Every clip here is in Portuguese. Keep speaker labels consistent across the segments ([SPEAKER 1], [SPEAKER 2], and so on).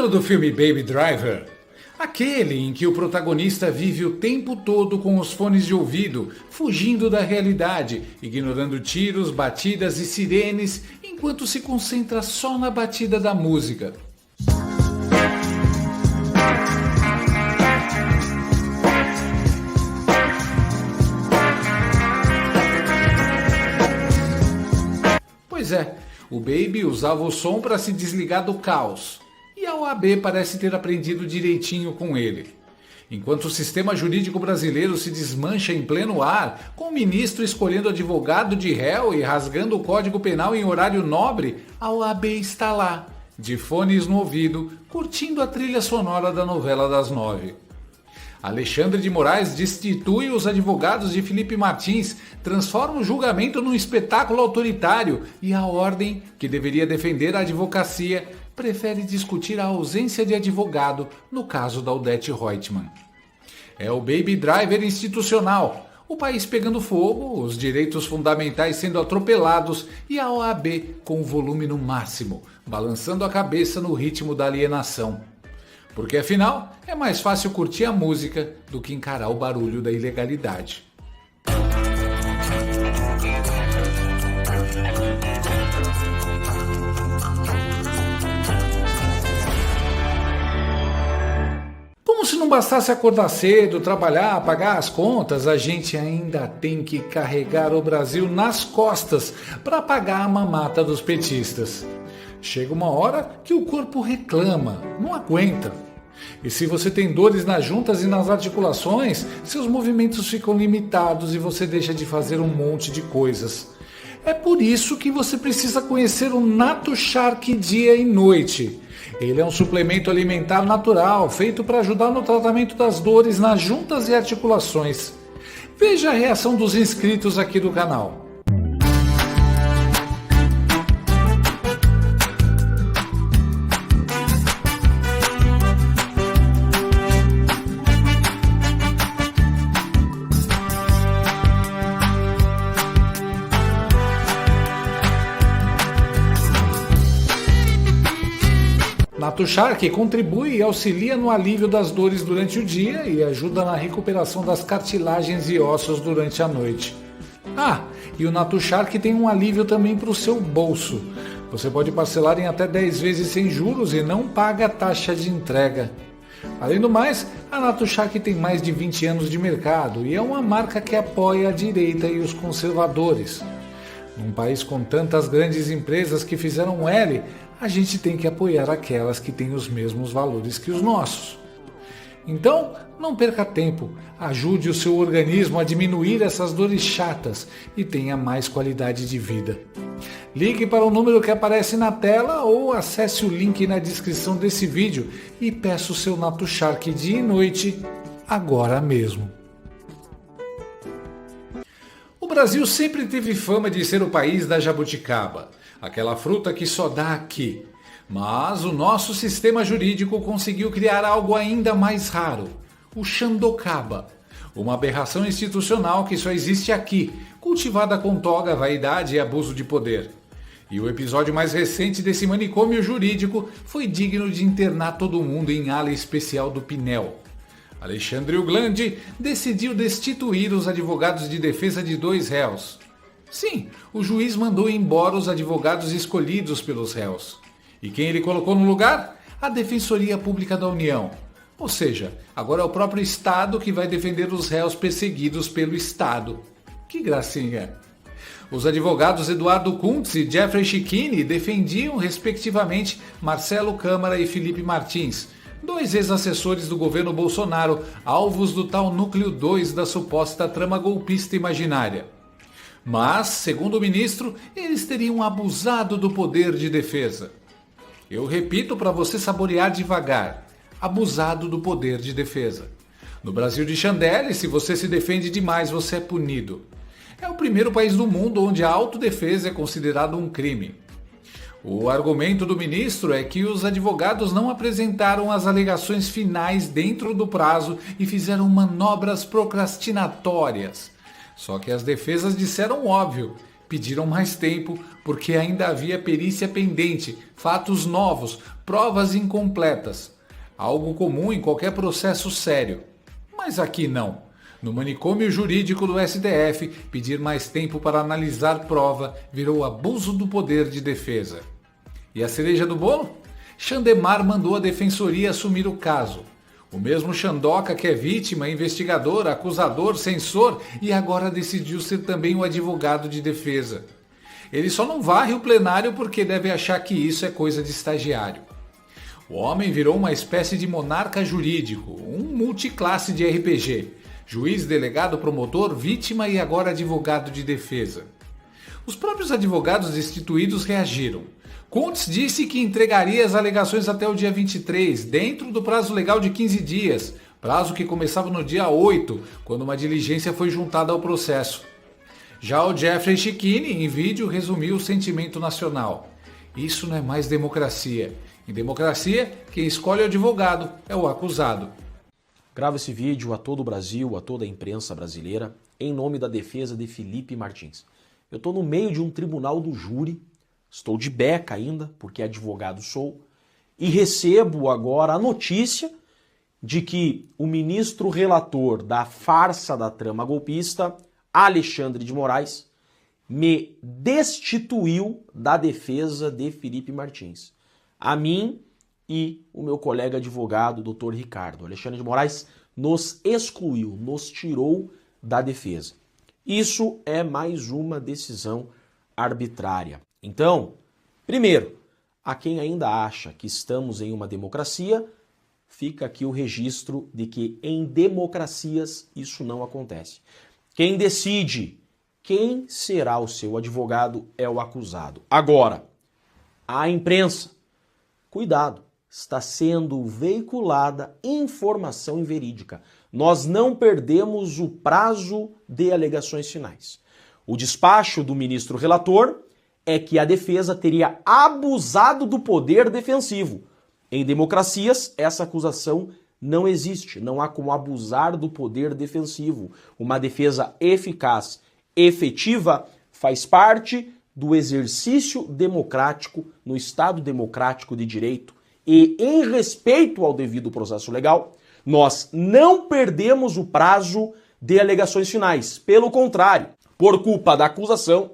[SPEAKER 1] Lembra do filme Baby Driver? Aquele em que o protagonista vive o tempo todo com os fones de ouvido, fugindo da realidade, ignorando tiros, batidas e sirenes, enquanto se concentra só na batida da música. Pois é, o Baby usava o som para se desligar do caos. E a OAB parece ter aprendido direitinho com ele. Enquanto o sistema jurídico brasileiro se desmancha em pleno ar, com o ministro escolhendo advogado de réu e rasgando o Código Penal em horário nobre, a OAB está lá, de fones no ouvido, curtindo a trilha sonora da novela das 9. Alexandre de Moraes destitui os advogados de Felipe Martins, transforma o julgamento num espetáculo autoritário e a ordem, que deveria defender a advocacia, prefere discutir a ausência de advogado no caso da Odete Roitman. É o Baby Driver institucional, o país pegando fogo, os direitos fundamentais sendo atropelados e a OAB com o volume no máximo, balançando a cabeça no ritmo da alienação. Porque afinal, é mais fácil curtir a música do que encarar o barulho da ilegalidade. Como se não bastasse acordar cedo, trabalhar, pagar as contas, a gente ainda tem que carregar o Brasil nas costas para pagar a mamata dos petistas. Chega uma hora que o corpo reclama, não aguenta. E se você tem dores nas juntas e nas articulações, seus movimentos ficam limitados e você deixa de fazer um monte de coisas. É por isso que você precisa conhecer o Nato Shark dia e noite. Ele é um suplemento alimentar natural, feito para ajudar no tratamento das dores nas juntas e articulações. Veja a reação dos inscritos aqui do canal. Nato Shark contribui e auxilia no alívio das dores durante o dia e ajuda na recuperação das cartilagens e ossos durante a noite. E o Nato Shark tem um alívio também para o seu bolso. Você pode parcelar em até 10 vezes sem juros e não paga taxa de entrega. Além do mais, a Nato Shark tem mais de 20 anos de mercado e é uma marca que apoia a direita e os conservadores. Num país com tantas grandes empresas que fizeram L, a gente tem que apoiar aquelas que têm os mesmos valores que os nossos. Então, não perca tempo, ajude o seu organismo a diminuir essas dores chatas e tenha mais qualidade de vida. Ligue para o número que aparece na tela ou acesse o link na descrição desse vídeo e peça o seu Nato Shark dia e noite, agora mesmo. O Brasil sempre teve fama de ser o país da jabuticaba, aquela fruta que só dá aqui. Mas o nosso sistema jurídico conseguiu criar algo ainda mais raro, o xandocaba, uma aberração institucional que só existe aqui, cultivada com toga, vaidade e abuso de poder. E o episódio mais recente desse manicômio jurídico foi digno de internar todo mundo em ala especial do Pinel. Alexandre Uglandi decidiu destituir os advogados de defesa de 2 réus. Sim, o juiz mandou embora os advogados escolhidos pelos réus. E quem ele colocou no lugar? A Defensoria Pública da União. Ou seja, agora é o próprio Estado que vai defender os réus perseguidos pelo Estado. Que gracinha! Os advogados Eduardo Kuntz e Jeffrey Chicchini defendiam, respectivamente, Marcelo Câmara e Felipe Martins, 2 ex-assessores do governo Bolsonaro, alvos do tal núcleo 2 da suposta trama golpista imaginária. Mas, segundo o ministro, eles teriam abusado do poder de defesa. Eu repito para você saborear devagar: abusado do poder de defesa. No Brasil de Chandelle, se você se defende demais, você é punido. É o primeiro país do mundo onde a autodefesa é considerado um crime. O argumento do ministro é que os advogados não apresentaram as alegações finais dentro do prazo e fizeram manobras procrastinatórias. Só que as defesas disseram óbvio, pediram mais tempo porque ainda havia perícia pendente, fatos novos, provas incompletas, algo comum em qualquer processo sério. Mas aqui não. No manicômio jurídico do STF, pedir mais tempo para analisar prova virou abuso do poder de defesa. E a cereja do bolo? Xandemar mandou a defensoria assumir o caso. O mesmo Xandoca que é vítima, investigador, acusador, censor e agora decidiu ser também o advogado de defesa. Ele só não varre o plenário porque deve achar que isso é coisa de estagiário. O homem virou uma espécie de monarca jurídico, um multiclasse de RPG. Juiz, delegado, promotor, vítima e agora advogado de defesa. Os próprios advogados destituídos reagiram. Kuntz disse que entregaria as alegações até o dia 23, dentro do prazo legal de 15 dias, prazo que começava no dia 8, quando uma diligência foi juntada ao processo. Já o Jeffrey Schickini, em vídeo, resumiu o sentimento nacional. Isso não é mais democracia. Em democracia, quem escolhe o advogado é o acusado.
[SPEAKER 2] Gravo esse vídeo a todo o Brasil, a toda a imprensa brasileira, em nome da defesa de Felipe Martins. Eu estou no meio de um tribunal do júri, estou de beca ainda, porque advogado sou, e recebo agora a notícia de que o ministro relator da farsa da trama golpista, Alexandre de Moraes, me destituiu da defesa de Felipe Martins. A mim e o meu colega advogado, Dr. Ricardo. Alexandre de Moraes nos excluiu, nos tirou da defesa. Isso é mais uma decisão arbitrária. Então, primeiro, a quem ainda acha que estamos em uma democracia, fica aqui o registro de que em democracias isso não acontece. Quem decide quem será o seu advogado é o acusado. Agora, a imprensa, cuidado, está sendo veiculada informação inverídica. Nós não perdemos o prazo de alegações finais. O despacho do ministro relator é que a defesa teria abusado do poder defensivo. Em democracias, essa acusação não existe. Não há como abusar do poder defensivo. Uma defesa eficaz, efetiva, faz parte do exercício democrático no Estado democrático de direito. E em respeito ao devido processo legal, nós não perdemos o prazo de alegações finais. Pelo contrário, por culpa da acusação,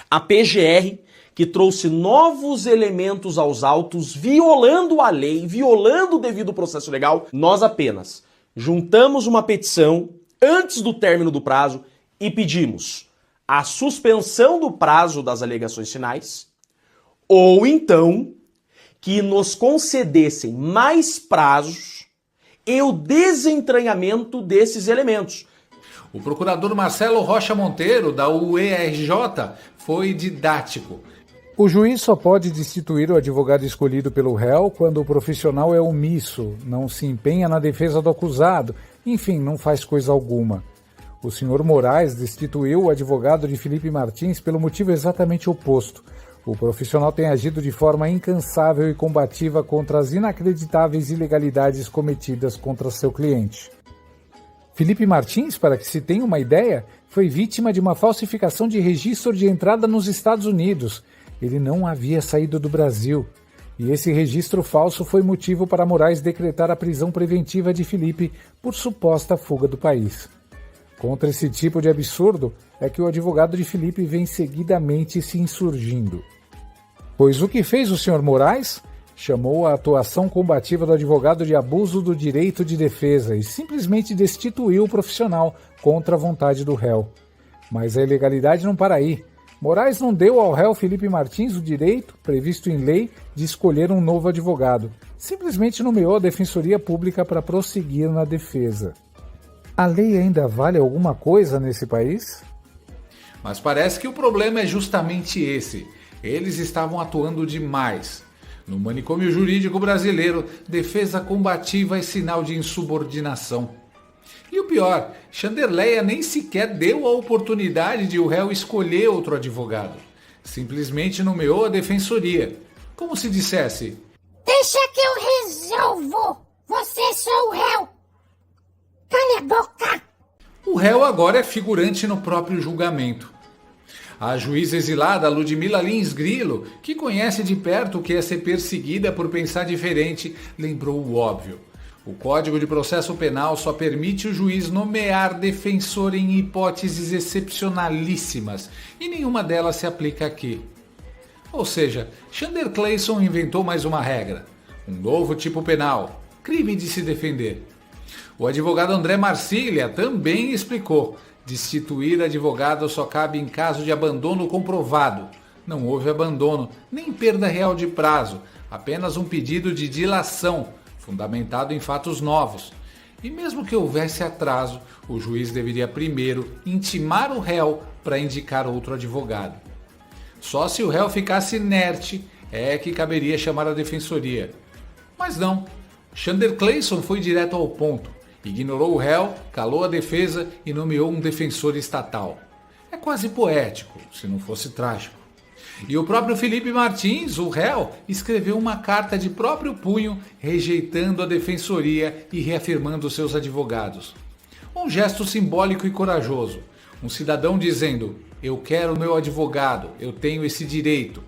[SPEAKER 2] a PGR, que trouxe novos elementos aos autos, violando a lei, violando o devido processo legal, nós apenas juntamos uma petição antes do término do prazo e pedimos a suspensão do prazo das alegações finais, ou então que nos concedessem mais prazos e o desentranhamento desses elementos.
[SPEAKER 1] O procurador Marcelo Rocha Monteiro, da UERJ, foi didático.
[SPEAKER 3] O juiz só pode destituir o advogado escolhido pelo réu quando o profissional é omisso, não se empenha na defesa do acusado, enfim, não faz coisa alguma. O senhor Moraes destituiu o advogado de Felipe Martins pelo motivo exatamente oposto. O profissional tem agido de forma incansável e combativa contra as inacreditáveis ilegalidades cometidas contra seu cliente. Felipe Martins, para que se tenha uma ideia, foi vítima de uma falsificação de registro de entrada nos Estados Unidos. Ele não havia saído do Brasil. E esse registro falso foi motivo para Moraes decretar a prisão preventiva de Felipe por suposta fuga do país. Contra esse tipo de absurdo é que o advogado de Felipe vem seguidamente se insurgindo. Pois o que fez o senhor Moraes? Chamou a atuação combativa do advogado de abuso do direito de defesa e simplesmente destituiu o profissional contra a vontade do réu. Mas a ilegalidade não para aí. Moraes não deu ao réu Felipe Martins o direito, previsto em lei, de escolher um novo advogado. Simplesmente nomeou a Defensoria Pública para prosseguir na defesa. A lei ainda vale alguma coisa nesse país?
[SPEAKER 1] Mas parece que o problema é justamente esse. Eles estavam atuando demais. No manicômio jurídico brasileiro, defesa combativa é sinal de insubordinação. E o pior, Chanderleia nem sequer deu a oportunidade de o réu escolher outro advogado. Simplesmente nomeou a defensoria. Como se dissesse:
[SPEAKER 4] deixa que eu resolvo! Você é só o réu! Cala a boca!
[SPEAKER 1] O réu agora é figurante no próprio julgamento. A juíza exilada Ludmila Lins Grilo, que conhece de perto o que é ser perseguida por pensar diferente, lembrou o óbvio. O Código de Processo Penal só permite o juiz nomear defensor em hipóteses excepcionalíssimas, e nenhuma delas se aplica aqui. Ou seja, Chandler Clayson inventou mais uma regra, um novo tipo penal, crime de se defender. O advogado André Marcília também explicou: destituir advogado só cabe em caso de abandono comprovado. Não houve abandono, nem perda real de prazo, apenas um pedido de dilação, fundamentado em fatos novos. E mesmo que houvesse atraso, o juiz deveria primeiro intimar o réu para indicar outro advogado. Só se o réu ficasse inerte é que caberia chamar a defensoria. Mas não, Chandler Clayson foi direto ao ponto. Ignorou o réu, calou a defesa e nomeou um defensor estatal. É quase poético, se não fosse trágico. E o próprio Felipe Martins, o réu, escreveu uma carta de próprio punho rejeitando a defensoria e reafirmando seus advogados. Um gesto simbólico e corajoso. Um cidadão dizendo: eu quero meu advogado, eu tenho esse direito.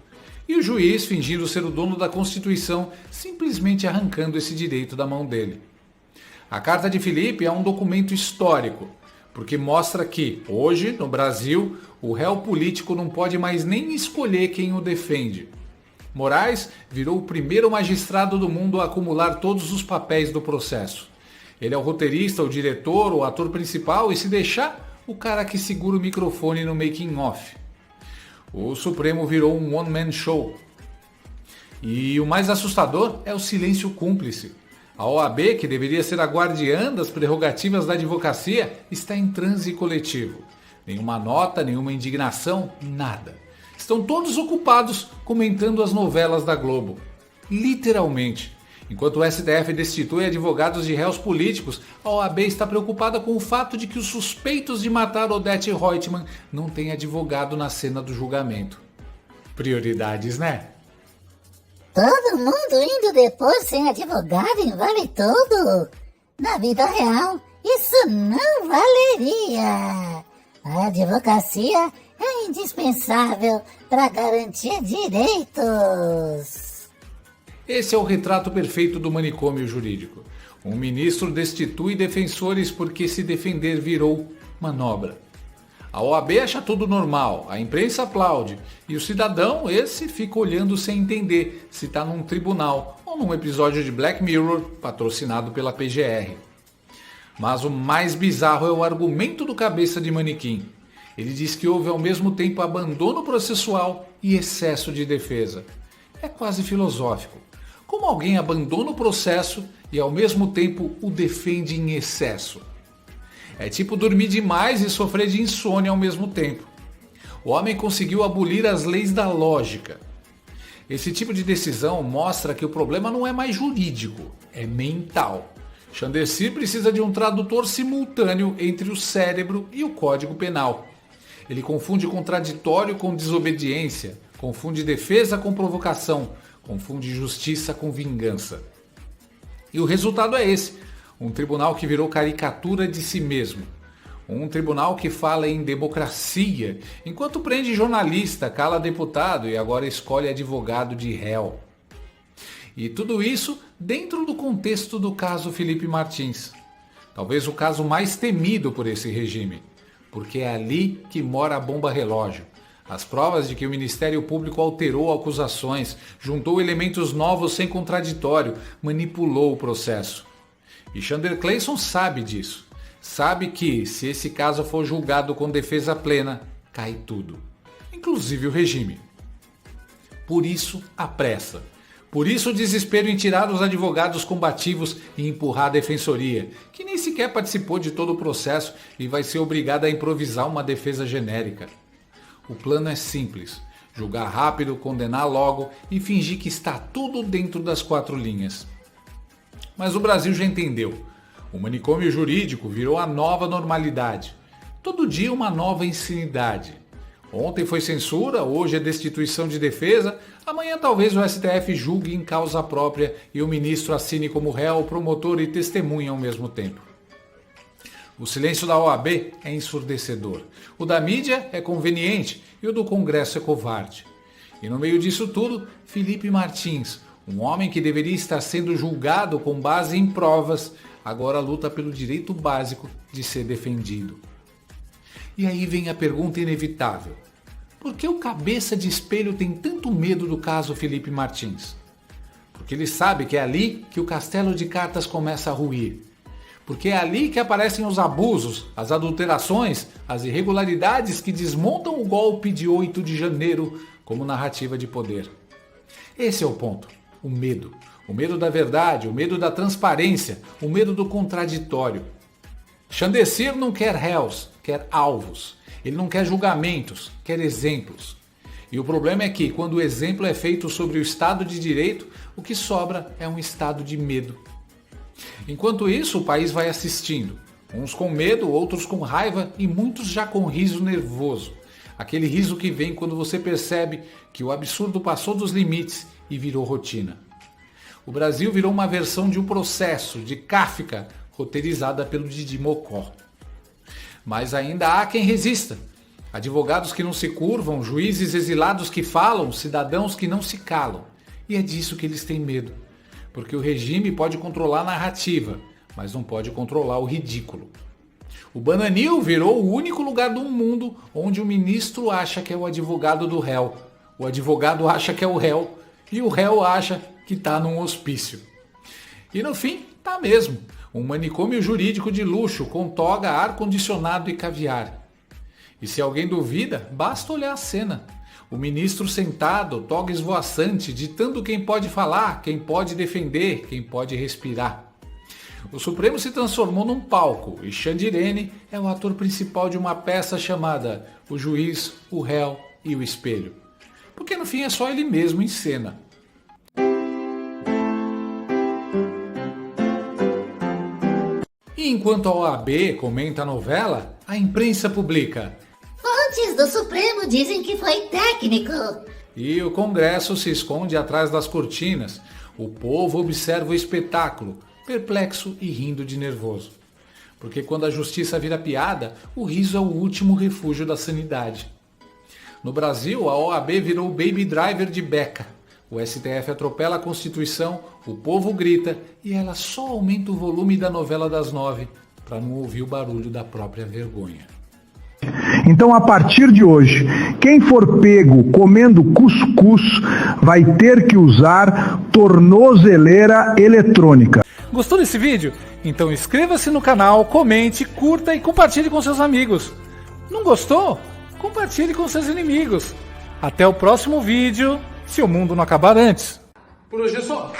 [SPEAKER 1] E o juiz, fingindo ser o dono da Constituição, simplesmente arrancando esse direito da mão dele. A Carta de Felipe é um documento histórico, porque mostra que, hoje, no Brasil, o réu político não pode mais nem escolher quem o defende. Moraes virou o primeiro magistrado do mundo a acumular todos os papéis do processo. Ele é o roteirista, o diretor, o ator principal e, se deixar, o cara que segura o microfone no making off. O Supremo virou um one-man show. E o mais assustador é o silêncio cúmplice. A OAB, que deveria ser a guardiã das prerrogativas da advocacia, está em transe coletivo. Nenhuma nota, nenhuma indignação, nada. Estão todos ocupados comentando as novelas da Globo. Literalmente. Enquanto o STF destitui advogados de réus políticos, a OAB está preocupada com o fato de que os suspeitos de matar Odete Roitman não têm advogado na cena do julgamento. Prioridades, né?
[SPEAKER 4] Todo mundo indo depois sem advogado em vale tudo. Na vida real, isso não valeria. A advocacia é indispensável para garantir direitos.
[SPEAKER 1] Esse é o retrato perfeito do manicômio jurídico. Um ministro destitui defensores porque se defender virou manobra. A OAB acha tudo normal, a imprensa aplaude e o cidadão, esse, fica olhando sem entender se está num tribunal ou num episódio de Black Mirror patrocinado pela PGR. Mas o mais bizarro é o argumento do cabeça de manequim. Ele diz que houve ao mesmo tempo abandono processual e excesso de defesa. É quase filosófico. Como alguém abandona o processo e ao mesmo tempo o defende em excesso? É tipo dormir demais e sofrer de insônia ao mesmo tempo. O homem conseguiu abolir as leis da lógica. Esse tipo de decisão mostra que o problema não é mais jurídico, é mental. Chandler precisa de um tradutor simultâneo entre o cérebro e o Código Penal. Ele confunde contraditório com desobediência, confunde defesa com provocação, confunde justiça com vingança. E o resultado é esse. Um tribunal que virou caricatura de si mesmo. Um tribunal que fala em democracia, enquanto prende jornalista, cala deputado e agora escolhe advogado de réu. E tudo isso dentro do contexto do caso Felipe Martins. Talvez o caso mais temido por esse regime, porque é ali que mora a bomba relógio. As provas de que o Ministério Público alterou acusações, juntou elementos novos sem contraditório, manipulou o processo. E Chandler Clayson sabe disso. Sabe que, se esse caso for julgado com defesa plena, cai tudo. Inclusive o regime. Por isso, a pressa. Por isso, o desespero em tirar os advogados combativos e empurrar a defensoria, que nem sequer participou de todo o processo e vai ser obrigada a improvisar uma defesa genérica. O plano é simples. Julgar rápido, condenar logo e fingir que está tudo dentro das 4 linhas. Mas o Brasil já entendeu. O manicômio jurídico virou a nova normalidade. Todo dia uma nova insanidade. Ontem foi censura, hoje é destituição de defesa, amanhã talvez o STF julgue em causa própria e o ministro assine como réu, promotor e testemunha ao mesmo tempo. O silêncio da OAB é ensurdecedor. O da mídia é conveniente e o do Congresso é covarde. E no meio disso tudo, Felipe Martins, um homem que deveria estar sendo julgado com base em provas, agora luta pelo direito básico de ser defendido. E aí vem a pergunta inevitável. Por que o cabeça de espelho tem tanto medo do caso Felipe Martins? Porque ele sabe que é ali que o castelo de cartas começa a ruir. Porque é ali que aparecem os abusos, as adulterações, as irregularidades que desmontam o golpe de 8 de janeiro como narrativa de poder. Esse é o ponto, o medo. O medo da verdade, o medo da transparência, o medo do contraditório. Chandesir não quer réus, quer alvos. Ele não quer julgamentos, quer exemplos. E o problema é que, quando o exemplo é feito sobre o Estado de Direito, o que sobra é um estado de medo. Enquanto isso, o país vai assistindo. Uns com medo, outros com raiva e muitos já com riso nervoso. Aquele riso que vem quando você percebe que o absurdo passou dos limites e virou rotina. O Brasil virou uma versão de um processo de Kafka roteirizada pelo Didi Mocó. Mas ainda há quem resista. Advogados que não se curvam, juízes exilados que falam, cidadãos que não se calam. E é disso que eles têm medo. Porque o regime pode controlar a narrativa, mas não pode controlar o ridículo. O Bananil virou o único lugar do mundo onde o ministro acha que é o advogado do réu. O advogado acha que é o réu e o réu acha que está num hospício. E no fim, tá mesmo. Um manicômio jurídico de luxo com toga, ar-condicionado e caviar. E se alguém duvida, basta olhar a cena. O ministro sentado, toga esvoaçante, ditando quem pode falar, quem pode defender, quem pode respirar. O Supremo se transformou num palco e Xandirene é o ator principal de uma peça chamada O Juiz, o Réu e o Espelho. Porque no fim é só ele mesmo em cena. E enquanto a OAB comenta a novela, a imprensa publica:
[SPEAKER 4] Fontes do Supremo dizem que foi técnico.
[SPEAKER 1] E o Congresso se esconde atrás das cortinas. O povo observa o espetáculo, perplexo e rindo de nervoso. Porque quando a justiça vira piada, o riso é o último refúgio da sanidade. No Brasil, a OAB virou o baby driver de Beca. O STF atropela a Constituição, o povo grita e ela só aumenta o volume da novela das 9 para não ouvir o barulho da própria vergonha.
[SPEAKER 5] Então, a partir de hoje, quem for pego comendo cuscuz vai ter que usar tornozeleira eletrônica.
[SPEAKER 3] Gostou desse vídeo? Então inscreva-se no canal, comente, curta e compartilhe com seus amigos. Não gostou? Compartilhe com seus inimigos. Até o próximo vídeo, se o mundo não acabar antes.
[SPEAKER 1] Por hoje é só.